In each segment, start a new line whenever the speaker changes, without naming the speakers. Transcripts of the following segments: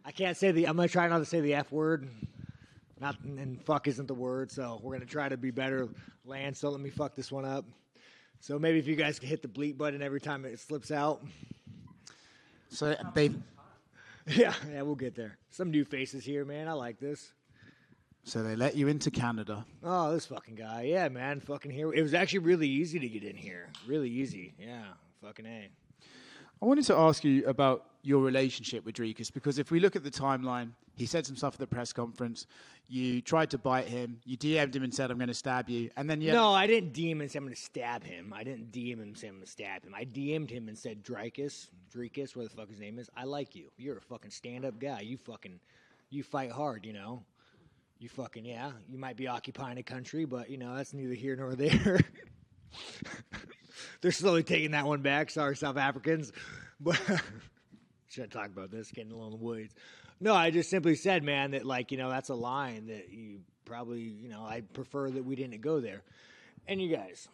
I can't say I'm going to try not to say the F word. And fuck isn't the word, so we're going to try to be better. Lance, don't let me fuck this one up. So maybe if you guys can hit the bleep button every time it slips out.
So they...
Yeah, we'll get there. Some new faces here, man. I like this.
So they let you into Canada.
Oh, this fucking guy. Yeah, man. Fucking here. It was actually really easy to get in here. Really easy. Yeah. Fucking A.
I wanted to ask you about your relationship with Dricus, because if we look at the timeline, he said some stuff at the press conference. You tried to bite him. You DM'd him and said, I'm going to stab you. And then
No, I didn't DM him and say I'm going to stab him. I didn't DM him and say I'm going to stab him. I DM'd him and said, Dricus, where the fuck his name is, I like you. You're a fucking stand-up guy. You fight hard, you know. You fucking, yeah. You might be occupying a country, but, you know, that's neither here nor there. They're slowly taking that one back. Sorry, South Africans. But should I talk about this? Getting along the woods. No, I just simply said, man, that, like, you know, that's a line that you probably, you know, I prefer that we didn't go there. And you guys,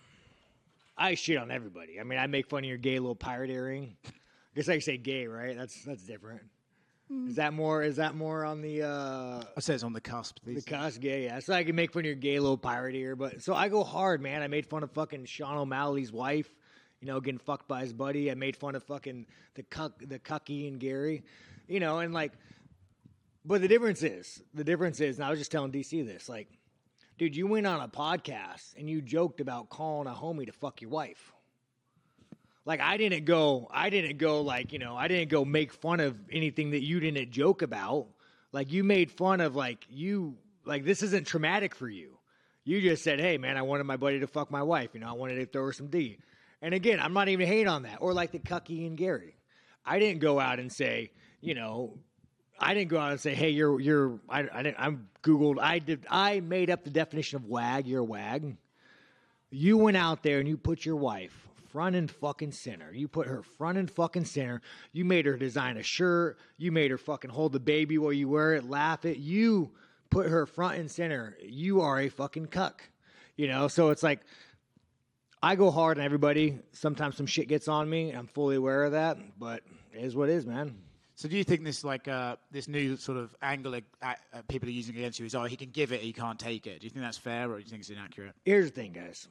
I shit on everybody. I mean, I make fun of your gay little pirate earring. I guess I can say gay, right? That's different. Is that more on the
I say it's on the cusp, please.
The cusp, gay, yeah. So I can make fun of your gay little pirate ear, but so I go hard, man. I made fun of fucking Sean O'Malley's wife, you know, getting fucked by his buddy. I made fun of fucking the cucky and Gary, you know, and like, but the difference is, and I was just telling DC this, like, dude, you went on a podcast and you joked about calling a homie to fuck your wife. Like, I didn't go like, you know, I didn't go make fun of anything that you didn't joke about. Like, you made fun of, like, this isn't traumatic for you. You just said, hey, man, I wanted my buddy to fuck my wife. You know, I wanted to throw her some D. And again, I'm not even hating on that. Or like the Cucky and Gary. I didn't go out and say, you know, hey, I made up the definition of wag, you're a wag. You went out there and you put your wife front and fucking center. You put her front and fucking center. You made her design a shirt. You made her fucking hold the baby while you wear it, laugh it. You put her front and center. You are a fucking cuck. You know, so it's like, I go hard on everybody. Sometimes some shit gets on me. I'm fully aware of that, but it is what it is, man.
So do you think this this new sort of angle people are using against you is, he can give it, he can't take it? Do you think that's fair, or do you think it's inaccurate?
Here's the thing, guys.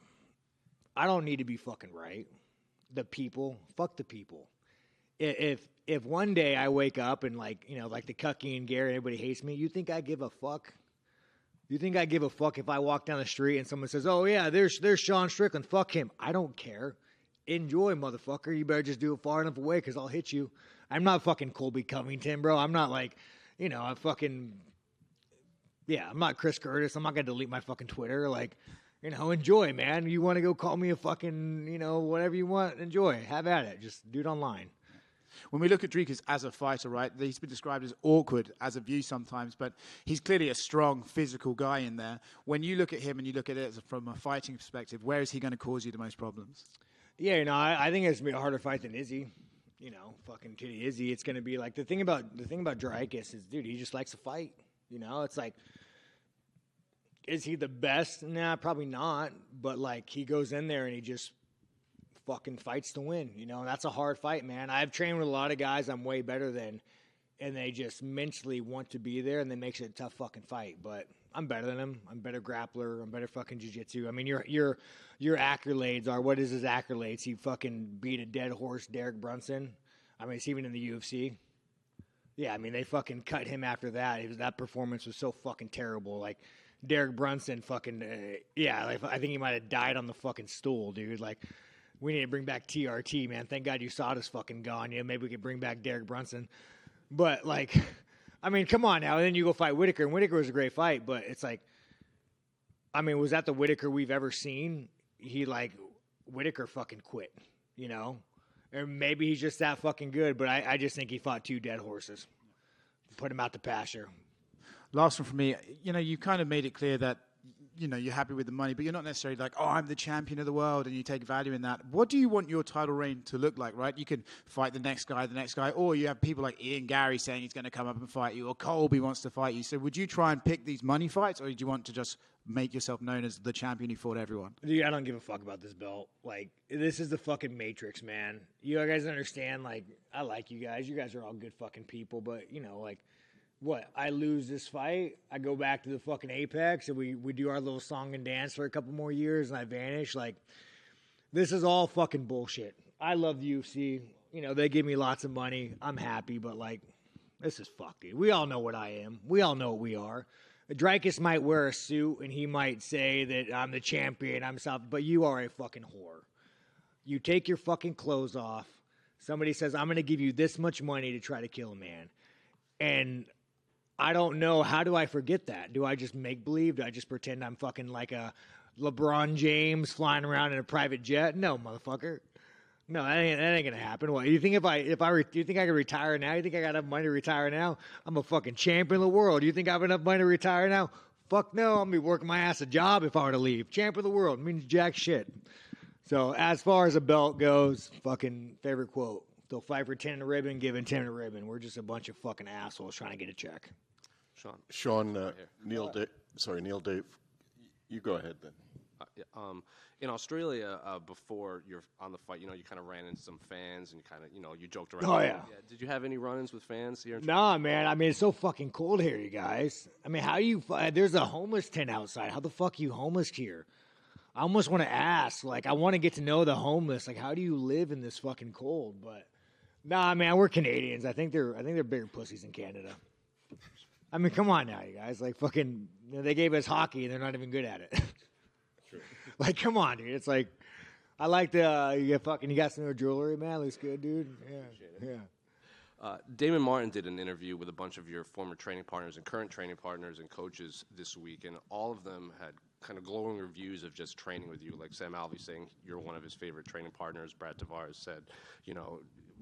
I don't need to be fucking right. Fuck the people. If one day I wake up and, like, you know, like the Cucky and Gary, everybody hates me, you think I give a fuck? You think I give a fuck if I walk down the street and someone says, oh, yeah, there's Sean Strickland, fuck him. I don't care. Enjoy, motherfucker. You better just do it far enough away because I'll hit you. I'm not fucking Colby Covington, bro. I'm not like, you know, I'm not Chris Curtis. I'm not going to delete my fucking Twitter. Like, you know, enjoy, man. You want to go call me a fucking, you know, whatever you want, enjoy. Have at it. Just do it online.
When we look at Dricus as a fighter, right, he's been described as awkward as a view sometimes, but he's clearly a strong, physical guy in there. When you look at him and you look at it from a fighting perspective, where is he going to cause you the most problems?
Yeah, you know, I think it's going to be a harder fight than Izzy. You know, fucking Titty Izzy. It's going to be like, the thing about Dricus is, dude, he just likes to fight. You know, it's like, is he the best? Nah, probably not. But, like, he goes in there and he just fucking fights to win. You know, and that's a hard fight, man. I've trained with a lot of guys I'm way better than, and they just mentally want to be there, and that makes it a tough fucking fight. But I'm better than him. I'm a better grappler. I'm better fucking jiu-jitsu. I mean, your accolades are, what is his accolades? He fucking beat a dead horse, Derek Brunson. I mean, it's even in the UFC. Yeah, I mean, they fucking cut him after that. That performance was so fucking terrible. Like, Derek Brunson fucking, like, I think he might have died on the fucking stool, dude. Like, we need to bring back TRT, man. Thank God USADA's fucking gone. Yeah, maybe we could bring back Derek Brunson. But, like, I mean, come on now. And then you go fight Whitaker, and Whitaker was a great fight, but it's like, I mean, was that the Whitaker we've ever seen? Whitaker fucking quit, you know? Or maybe he's just that fucking good, but I just think he fought two dead horses. Put him out to pasture.
Last one from me. You know, you kind of made it clear that, you know, you're happy with the money, but you're not necessarily like, oh, I'm the champion of the world, and you take value in that. What do you want your title reign to look like, right? You can fight the next guy, or you have people like Ian Gary saying he's going to come up and fight you, or Colby wants to fight you. So would you try and pick these money fights, or do you want to just make yourself known as the champion who fought everyone?
Dude, I don't give a fuck about this belt. Like, this is the fucking Matrix, man. You guys understand, like, I like you guys. You guys are all good fucking people, but, you know, like, what, I lose this fight, I go back to the fucking Apex, and we do our little song and dance for a couple more years, and I vanish. Like, this is all fucking bullshit. I love the UFC. You know, they give me lots of money. I'm happy, but, like, this is fuck, dude. We all know what I am. We all know what we are. Dreykus might wear a suit, and he might say that I'm the champion, I'm soft, but you are a fucking whore. You take your fucking clothes off. Somebody says, I'm going to give you this much money to try to kill a man. And I don't know. How do I forget that? Do I just make believe? Do I just pretend I'm fucking like a LeBron James flying around in a private jet? No, motherfucker. No, that ain't gonna happen. What, you think do you think I can retire now? You think I got enough money to retire now? I'm a fucking champion of the world. You think I have enough money to retire now? Fuck no. I'm gonna be working my ass a job if I were to leave. Champion of the world means jack shit. So as far as a belt goes, fucking favorite quote: they'll fight for 10 in a ribbon, giving 10 in a ribbon. We're just a bunch of fucking assholes trying to get a check.
Sean, Neil Dave, you go ahead then.
In Australia, before you're on the fight, you kind of ran into some fans and you joked around.
Oh, yeah.
Did you have any run-ins with fans here?
Nah, man. I mean, it's so fucking cold here, you guys. I mean, there's a homeless tent outside. How the fuck are you homeless here? I almost want to ask, like, I want to get to know the homeless. Like, how do you live in this fucking cold? But, nah, man, we're Canadians. I think they're bigger pussies in Canada. I mean, come on now, you guys. Like, fucking, they gave us hockey, and they're not even good at it.
True.
Like, come on, dude. It's like, I like the, you got some new jewelry, man. Looks good, dude. Yeah.
Damon Martin did an interview with a bunch of your former training partners and current training partners and coaches this week, and all of them had kind of glowing reviews of just training with you. Like Sam Alvey saying you're one of his favorite training partners. Brad Tavares said,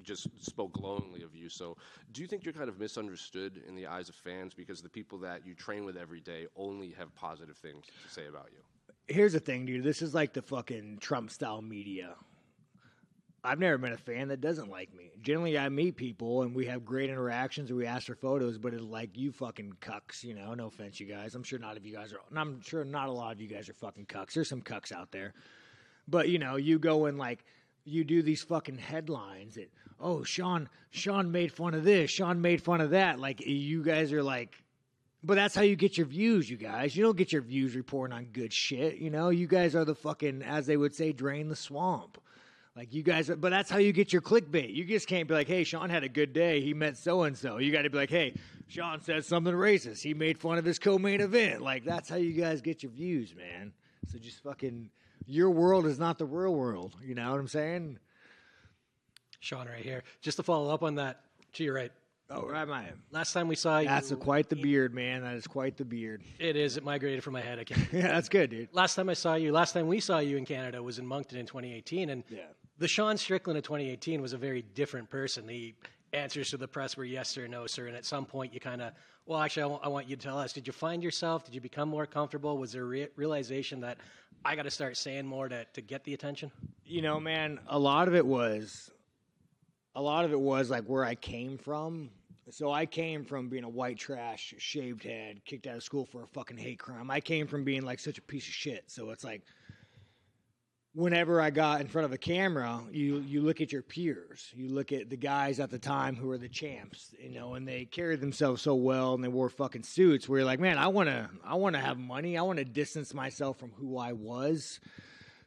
just spoke glowingly of you. So do you think you're kind of misunderstood in the eyes of fans because the people that you train with every day only have positive things to say about you?
Here's the thing, dude. This is like the fucking Trump-style media. I've never met a fan that doesn't like me. Generally, I meet people, and we have great interactions, and we ask for photos, but it's like, you fucking cucks, No offense, you guys. I'm sure not a lot of you guys are fucking cucks. There's some cucks out there. But, you go and, like, you do these fucking headlines that, oh, Sean made fun of this, Sean made fun of that. Like, you guys are like, but that's how you get your views, you guys. You don't get your views reporting on good shit, You guys are the fucking, as they would say, drain the swamp. Like, you guys, but that's how you get your clickbait. You just can't be like, hey, Sean had a good day. He met so-and-so. You got to be like, hey, Sean said something racist. He made fun of his co-main event. Like, that's how you guys get your views, man. So just fucking, your world is not the real world. You know what I'm saying?
Sean right here. Just to follow up on that, to your right.
Oh, right, man.
Last time we saw you.
That's quite the beard, man. That is quite the beard.
It is. It migrated from my head. I can't.
Yeah, that's good, dude.
Last time we saw you in Canada was in Moncton in 2018. And the Sean Strickland of 2018 was a very different person. The answers to the press were yes sir, no sir. And at some point you kind of, well, actually, I want you to tell us, did you find yourself? Did you become more comfortable? Was there a realization that I got to start saying more to get the attention?
Man, a lot of it was like where I came from. So I came from being a white trash, shaved head, kicked out of school for a fucking hate crime. I came from being like such a piece of shit. So it's like, whenever I got in front of a camera, you look at your peers. You look at the guys at the time who were the champs, and they carried themselves so well and they wore fucking suits where you're like, man, I want to have money. I want to distance myself from who I was.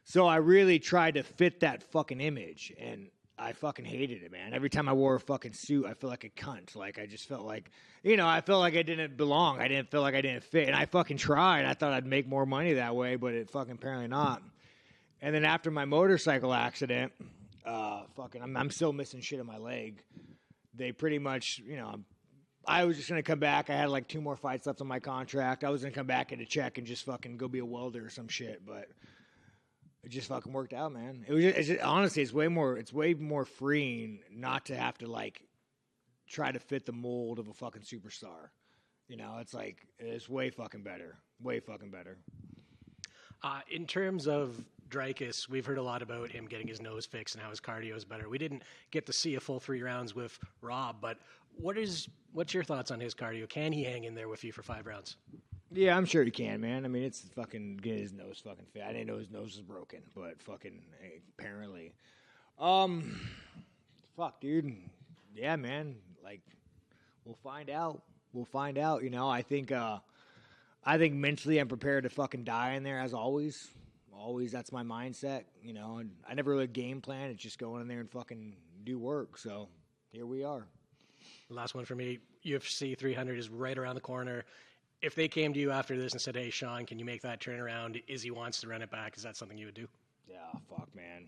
So I really tried to fit that fucking image, and I fucking hated it, man. Every time I wore a fucking suit, I felt like a cunt. Like, I just felt like, I felt like I didn't belong. I didn't feel like I didn't fit. And I fucking tried. I thought I'd make more money that way, but it fucking apparently not. And then after my motorcycle accident, I'm still missing shit in my leg. They pretty much, I was just going to come back. I had like 2 more fights left on my contract. I was going to come back at a check and just fucking go be a welder or some shit, but it just fucking worked out, man. Honestly, it's way more freeing not to have to like try to fit the mold of a fucking superstar. It's like, it's way fucking better. Way fucking better.
In terms of Dreykus, we've heard a lot about him getting his nose fixed and how his cardio is better. We didn't get to see a full 3 rounds with Rob, but what's your thoughts on his cardio? Can he hang in there with you for 5 rounds?
Yeah, I'm sure he can, man. I mean, it's fucking getting his nose fucking fit. I didn't know his nose was broken, but fucking apparently. Fuck, dude. Yeah, man. Like, we'll find out. we'll find out. I think mentally I'm prepared to fucking die in there as always. Always, that's my mindset. And I never really game plan. It's just going in there and fucking do work. So here we are.
Last one for me. UFC 300 is right around the corner. If they came to you after this and said, "Hey, Sean, can you make that turnaround?" Izzy wants to run it back. Is that something you would do?
Yeah, fuck, man.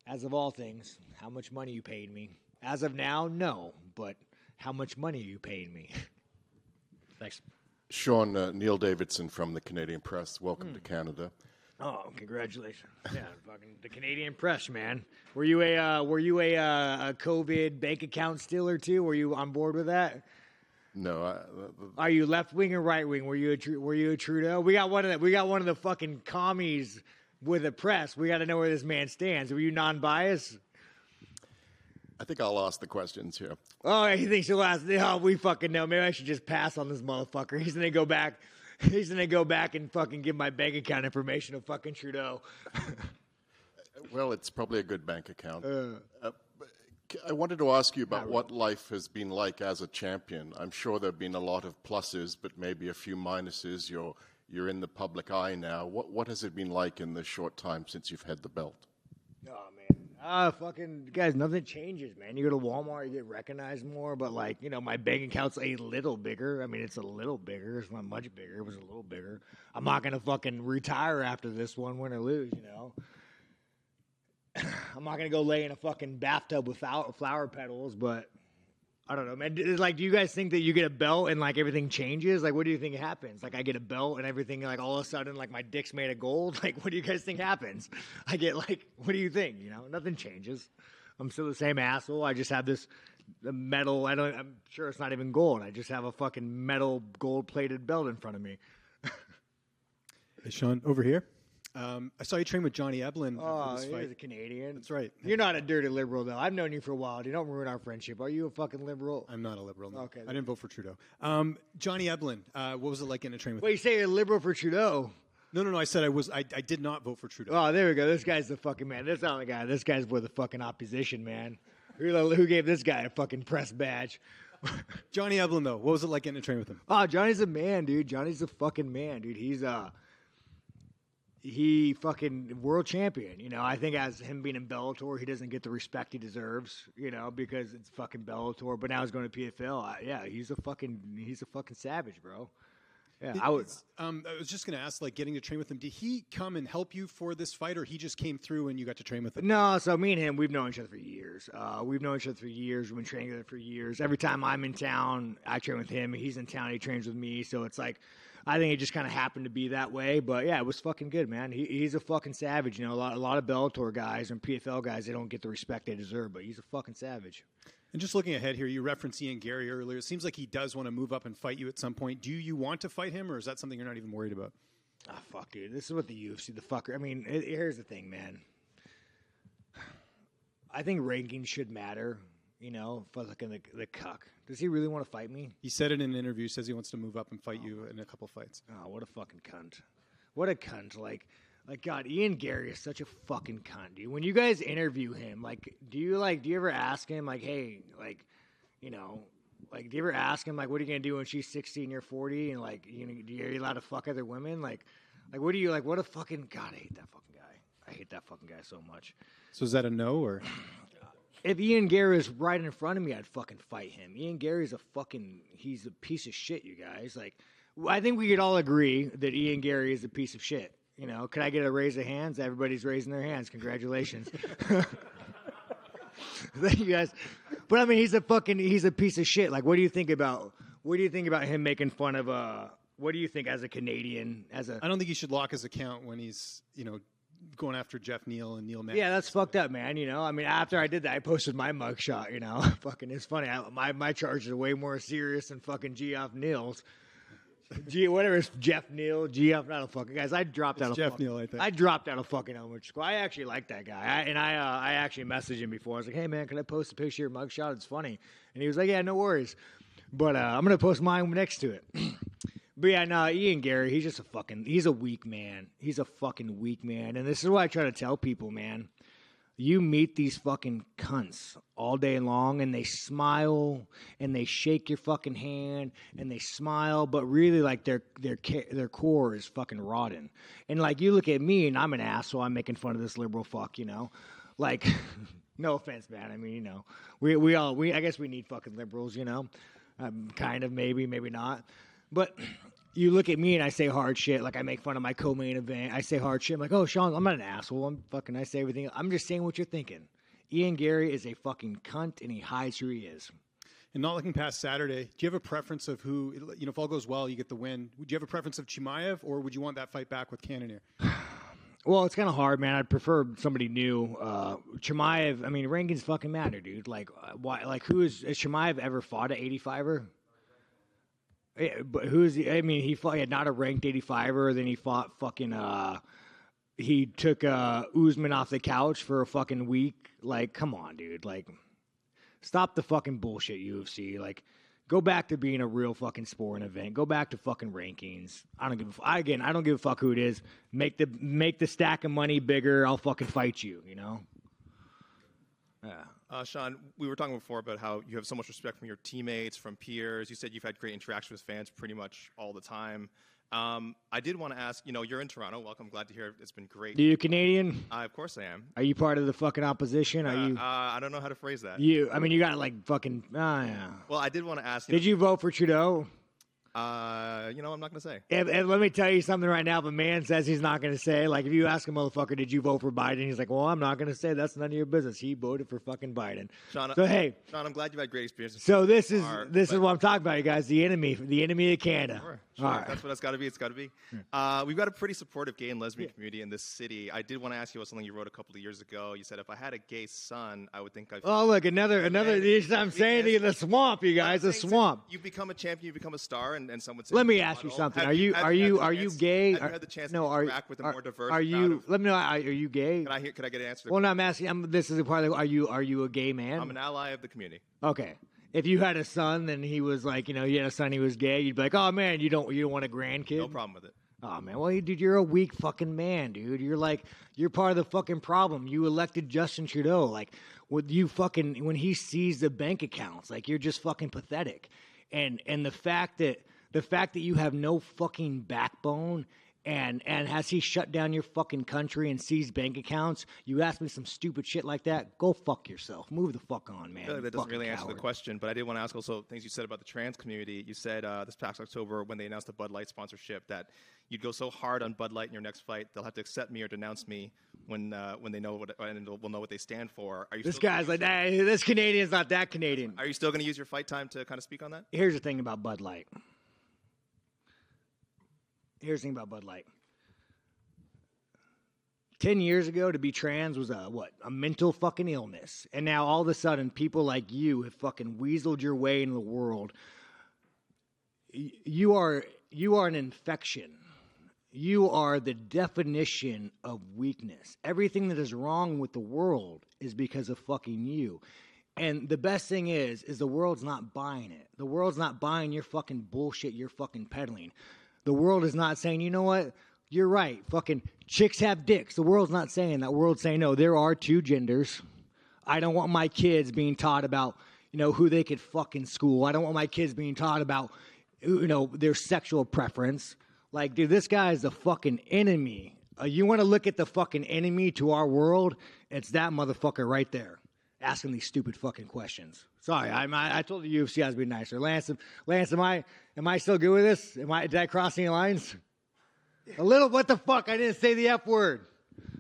As of all things, how much money you paid me? As of now, no. But how much money you paid me?
Thanks.
Sean, Neil Davidson from the Canadian Press. Welcome to Canada.
Oh, congratulations! Yeah, fucking the Canadian Press, man. Were you a COVID bank account stealer too? Were you on board with that?
No,
Are you left wing or right wing? Were you a Trudeau? We got one of the fucking commies with a press. We got to know where this man stands. Were you non-biased?
I think I'll ask the questions here.
Oh, he thinks he'll ask. Oh, we fucking know. Maybe I should just pass on this motherfucker. He's gonna go back. He's gonna go back and fucking give my bank account information to fucking Trudeau.
Well, it's probably a good bank account. I wanted to ask you about what life has been like as a champion. I'm sure there have been a lot of pluses, but maybe a few minuses. You're in the public eye now. What has it been like in the short time since you've had the belt?
Oh man, fucking guys, nothing changes, man. You go to Walmart, you get recognized more, but my bank account's a little bigger. I mean, it's a little bigger. It's not much bigger. It was a little bigger. I'm not gonna fucking retire after this one, win or lose. I'm not gonna go lay in a fucking bathtub with flower petals, but I don't know, man. Do you guys think that you get a belt and everything changes? What do you think happens? I get a belt and everything, all of a sudden, my dick's made of gold. What do you guys think happens? I get what do you think? Nothing changes. I'm still the same asshole. I just have this metal. I'm sure it's not even gold. I just have a fucking metal gold-plated belt in front of me.
Hey, Sean, over here. I saw you train with Johnny Eblin.
Oh,
this
he's
fight.
a Canadian.
That's right.
You're not a dirty liberal, though. I've known you for a while. You don't ruin our friendship. Are you a fucking liberal?
I'm not a liberal. No.
Okay.
I didn't vote for Trudeau. Johnny Eblin. What was it like getting to train with
Wait,
him?
you say you're a liberal for Trudeau?
No. I said I was. I did not vote for Trudeau.
Oh, there we go. This guy's the fucking man. This not the guy. This guy's for the fucking opposition, man. Who gave this guy a fucking press badge?
Johnny Eblin, though. What was it like getting to train with him?
Oh, Johnny's a man, dude. Johnny's a fucking man, dude. He fucking world champion. I think as him being in Bellator, he doesn't get the respect he deserves, because it's fucking Bellator. But now he's going to PFL. Yeah, he's a fucking savage, bro. Yeah, I was
just going to ask, getting to train with him, did he come and help you for this fight, or he just came through and you got to train with him?
No, so me and him, we've known each other for years. We've been training together for years. Every time I'm in town, I train with him. He's in town, he trains with me. So it's I think it just kind of happened to be that way. But yeah, it was fucking good, man. He's a fucking savage. A lot of Bellator guys and PFL guys, they don't get the respect they deserve, but he's a fucking savage.
And just looking ahead here, you referenced Ian Gary earlier. It seems like he does want to move up and fight you at some point. Do you want to fight him, or is that something you're not even worried about?
Ah, fuck, dude. This is what the UFC, the fucker. I mean, here's the thing, man. I think rankings should matter, for the cuck. Does he really want to fight me?
He said it in an interview. Says he wants to move up and fight you in a couple fights.
Oh, what a fucking cunt. What a cunt. God, Ian Gary is such a fucking cunt, dude. When you guys interview him, do you ever ask him, hey, do you ever ask him, what are you going to do when she's 60 and you're 40? And, are you allowed to fuck other women? What do you, what a fucking, God, I hate that fucking guy. I hate that fucking guy so much.
So is that a no, or?
If Ian Gary was right in front of me, I'd fucking fight him. Ian Gary's he's a piece of shit, you guys. I think we could all agree that Ian Gary is a piece of shit. Could I get a raise of hands? Everybody's raising their hands. Congratulations. Thank you guys. But I mean, he's a piece of shit. What do you think about him making fun of what do you think as a Canadian,
I don't think he should lock his account when he's, going after Jeff Neal and Neil Mann.
Yeah, that's fucked up, man. I mean, after I did that, I posted my mugshot, fucking, it's funny. My charges are way more serious than fucking Geoff Neal's. Whatever it's Jeff Neal, Geoff, not a fucking guys. I dropped out of
Jeff Neal, I think.
I dropped out of fucking elementary school. I actually like that guy. I actually messaged him before. I was like, hey man, can I post a picture of your mugshot? It's funny. And he was like, yeah, no worries. But I'm gonna post mine next to it. But yeah, no, Ian Gary, he's a weak man. He's a fucking weak man. And this is what I try to tell people, man. You meet these fucking cunts all day long, and they smile, and they shake your fucking hand, and they smile, but really, like, their core is fucking rotten. And, like, you look at me, and I'm an asshole. I'm making fun of this liberal fuck, you know? Like, no offense, man. I mean, you know, I guess we need fucking liberals, you know? Kind of, maybe not. But you look at me and I say hard shit. Like, I make fun of my co-main event. I say hard shit. I'm like, oh, Sean, I'm not an asshole. I say everything. I'm just saying what you're thinking. Ian Gary is a fucking cunt, and he hides who he is.
And not looking past Saturday, do you have a preference of who, you know, if all goes well, you get the win. Would you have a preference of Chimaev, or would you want that fight back with Cannonier?
Well, it's kind of hard, man. I'd prefer somebody new. Chimaev, I mean, rankings fucking matter, dude. Like, why? Like, has Chimaev ever fought an 85er? Yeah, but who's he? I mean, he had not a ranked 85er. Then he fought fucking. He took Usman off the couch for a fucking week. Like, come on, dude. Like, stop the fucking bullshit, UFC. Like, go back to being a real fucking sporting event. Go back to fucking rankings. I don't give a fuck who it is. Make the stack of money bigger. I'll fucking fight you. You know. Yeah.
Sean, we were talking before about how you have so much respect from your teammates, from peers. You said you've had great interaction with fans pretty much all the time. I did want to ask, you know, you're in Toronto. Welcome. Glad to hear it. It's been great.
Are you Canadian?
Of course I am.
Are you part of the fucking opposition? Are you?
I don't know how to phrase that.
I mean, you got like fucking. Yeah.
Well, I did want to ask.
Did you vote for Trudeau?
You know, I'm not going to say.
And let me tell you something right now. If a man says he's not going to say, like, if you ask a motherfucker, did you vote for Biden? He's like, well, I'm not going to say. That's none of your business. He voted for fucking Biden.
Sean,
hey.
Sean, I'm glad you've had great experiences.
So this is what I'm talking about, you guys. The enemy of Canada.
Sure.
All right.
That's what it's got to be. It's got to be. We've got a pretty supportive gay and lesbian community in this city. I did want to ask you about something you wrote a couple of years ago. You said, if I had a gay son, I would think I'd...
Oh, look, another. I'm saying to you, the swamp, you guys, the swamp.
You become a champion, you become a star, and someone says...
Let me ask you something. Are you gay?
Have you had the chance to interact with a more diverse
Let me know. Are you gay?
Could I get an answer?
Well, no, I'm asking. This is a part of. Are you a gay man?
I'm an ally of the community.
Okay. If you had a son and he was like, you had a son, he was gay, you'd be like, oh man, you don't want a grandkid?
No problem with it.
Oh man, well, dude, you're a weak fucking man, dude. You're part of the fucking problem. You elected Justin Trudeau, like, when he sees the bank accounts, like, you're just fucking pathetic, and the fact that you have no fucking backbone. And has he shut down your fucking country and seized bank accounts? You ask me some stupid shit like that, go fuck yourself. Move the fuck on, man.
I feel like that doesn't really answer the question, but I did want to ask also things you said about the trans community. You said this past October when they announced the Bud Light sponsorship that you'd go so hard on Bud Light in your next fight, they'll have to accept me or denounce me when they know will know what they stand for.
This guy's like, hey, this Canadian's not that Canadian.
Are you still going to use your fight time to kind of speak on that?
Here's the thing about Bud Light. 10 years ago, to be trans was a mental fucking illness. And now all of a sudden, people like you have fucking weaseled your way into the world. You are an infection. You are the definition of weakness. Everything that is wrong with the world is because of fucking you. And the best thing is the world's not buying it. The world's not buying your fucking bullshit you're fucking peddling. The world is not saying, you know what? You're right. Fucking chicks have dicks. The world's not saying that. The world's saying, no, there are two genders. I don't want my kids being taught about, who they could fuck in school. I don't want my kids being taught about, their sexual preference. Like, dude, this guy is the fucking enemy. You want to look at the fucking enemy to our world? It's that motherfucker right there asking these stupid fucking questions. Sorry, I told the UFC I was being nicer. Lance, am I still good with this? Did I cross any lines? A little. What the fuck? I didn't say the F word.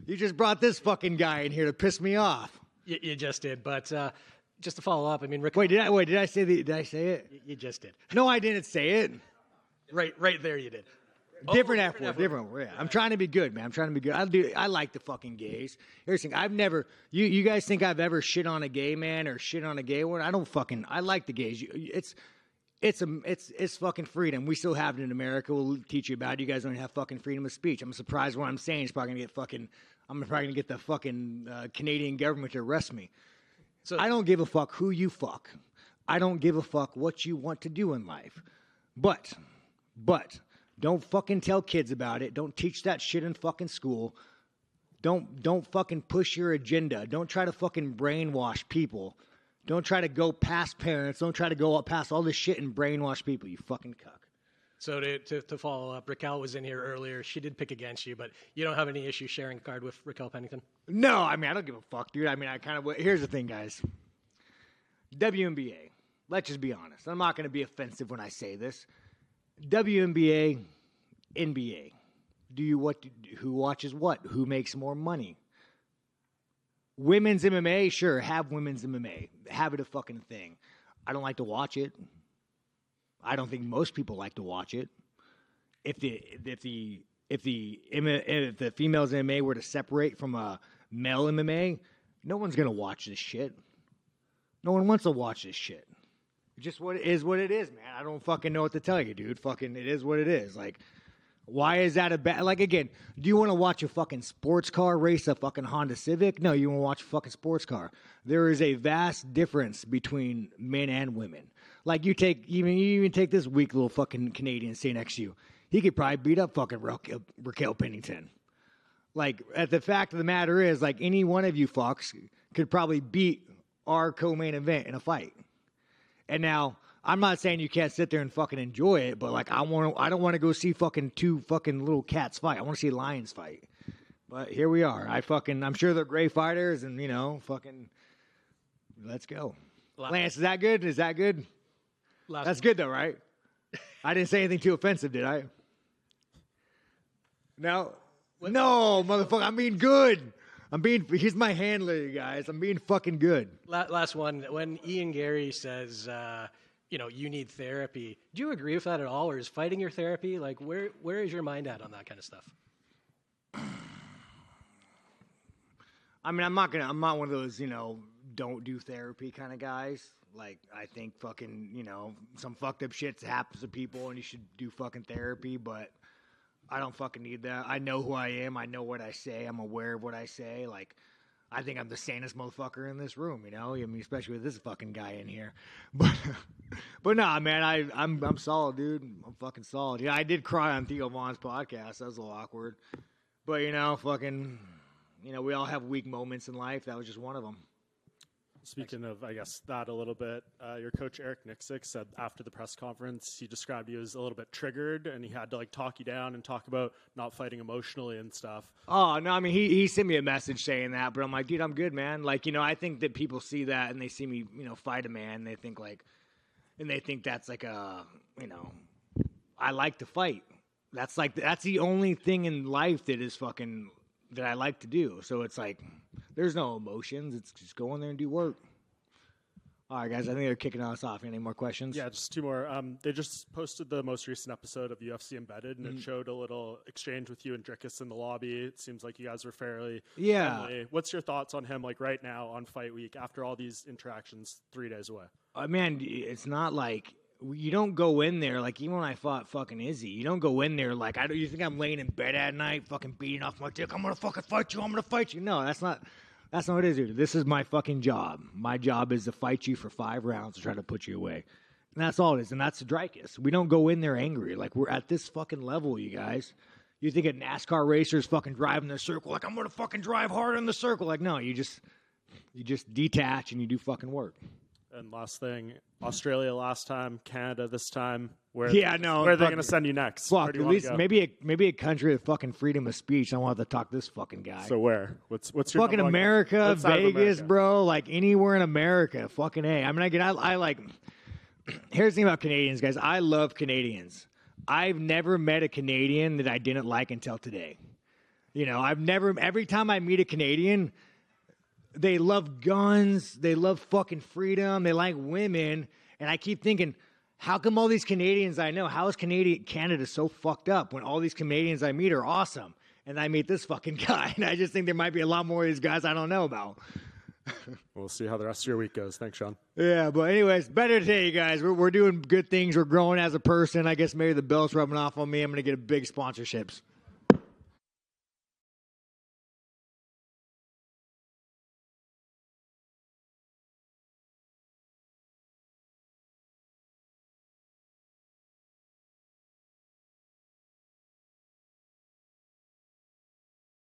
You just brought this fucking guy in here to piss me off.
You just did, but just to follow up, I mean, Rick.
Did I say it?
You just did.
No, I didn't say it.
Right there, you did.
Different F word. Yeah. I'm trying to be good, man. I'm trying to be good. I like the fucking gays. Here's the thing. I've never. You guys think I've ever shit on a gay man or shit on a gay woman? I don't fucking. I like the gays. It's fucking freedom. We still have it in America. We'll teach you about it. You guys don't have fucking freedom of speech. I'm surprised what I'm saying is probably gonna get fucking. I'm probably gonna get the fucking Canadian government to arrest me. So I don't give a fuck who you fuck. I don't give a fuck what you want to do in life. But. Don't fucking tell kids about it. Don't teach that shit in fucking school. Don't fucking push your agenda. Don't try to fucking brainwash people. Don't try to go past parents. Don't try to go up past all this shit and brainwash people, you fucking cuck.
So to follow up, Raquel was in here earlier. She did pick against you, but you don't have any issue sharing a card with Raquel Pennington?
No, I mean, I don't give a fuck, dude. I mean, here's the thing, guys. WNBA, let's just be honest. I'm not going to be offensive when I say this. WNBA, NBA. Who watches what? Who makes more money? Women's MMA, sure, have women's MMA. Have it a fucking thing. I don't like to watch it. I don't think most people like to watch it. If the females MMA were to separate from a male MMA, no one's gonna watch this shit. No one wants to watch this shit. Just what it is, man. I don't fucking know what to tell you, dude. Fucking, it is what it is. Like, why is that a bad? Like, again, do you want to watch a fucking sports car race a fucking Honda Civic? No, you want to watch a fucking sports car. There is a vast difference between men and women. Like, you even take this weak little fucking Canadian sitting next to you. He could probably beat up fucking Raquel Pennington. Like, the fact of the matter is, like, any one of you fucks could probably beat our co-main event in a fight. And now, I'm not saying you can't sit there and fucking enjoy it, but like I don't want to go see fucking two fucking little cats fight. I want to see lions fight. But here we are. I'm sure they're great fighters, and fucking let's go. Lance, is that good? Is that good? That's good though, right? I didn't say anything too offensive, did I? No, motherfucker. I'm being good. He's my handler, you guys. I'm being fucking good.
Last one. When Ian Gary says, you need therapy, do you agree with that at all, or is fighting your therapy? Like, where is your mind at on that kind of stuff?
I mean, I'm not one of those, don't do therapy kind of guys. Like, I think fucking, some fucked up shit happens to people and you should do fucking therapy, but I don't fucking need that. I know who I am. I know what I say. I'm aware of what I say. Like, I think I'm the sanest motherfucker in this room, I mean, especially with this fucking guy in here. But nah, man, I'm solid, dude. I'm fucking solid. Yeah, I did cry on Theo Vaughn's podcast. That was a little awkward. But, we all have weak moments in life. That was just one of them.
Speaking of, I guess, that a little bit, your coach, Eric Nixick, said after the press conference, he described you as a little bit triggered, and he had to, talk you down and talk about not fighting emotionally and stuff.
Oh, no, I mean, he sent me a message saying that, but I'm like, dude, I'm good, man. Like, I think that people see that and they see me, fight a man, and they think, that's like I like to fight. That's the only thing in life that is fucking, that I like to do. So it's like, there's no emotions. It's just go in there and do work. All right, guys, I think they're kicking us off. Any more questions?
Yeah, just two more. They just posted the most recent episode of UFC Embedded, and it showed a little exchange with you and Drickus in the lobby. It seems like you guys were fairly friendly. What's your thoughts on him, right now on fight week after all these interactions 3 days away?
Man, it's not like you don't go in there, even when I fought fucking Izzy, you don't go in there you think I'm laying in bed at night fucking beating off my dick, I'm going to fucking fight you, I'm going to fight you. No, that's not what it is, dude. This is my fucking job. My job is to fight you for 5 rounds to try to put you away. And that's all it is. And that's the Dricus. We don't go in there angry. We're at this fucking level, you guys. You think a NASCAR racer is fucking driving the circle, I'm going to fucking drive hard in the circle. No, you just detach and you do fucking work.
And last thing, Australia last time, Canada this time. Where are they going to send you next?
Fuck, at least maybe a country with fucking freedom of speech. I don't have to talk to this fucking guy.
So where? What's your
fucking America, Vegas, bro? Anywhere in America. Fucking A. I mean, I like. Here's the thing about Canadians, guys. I love Canadians. I've never met a Canadian that I didn't like until today. Every time I meet a Canadian, they love guns. They love fucking freedom. They like women. And I keep thinking, how come all these Canadians I know, how is Canada so fucked up when all these Canadians I meet are awesome? And I meet this fucking guy. And I just think there might be a lot more of these guys I don't know about.
We'll see how the rest of your week goes. Thanks, Sean.
Yeah, but anyways, better today, you guys. We're doing good things. We're growing as a person. I guess maybe the belt's rubbing off on me. I'm going to get big sponsorships.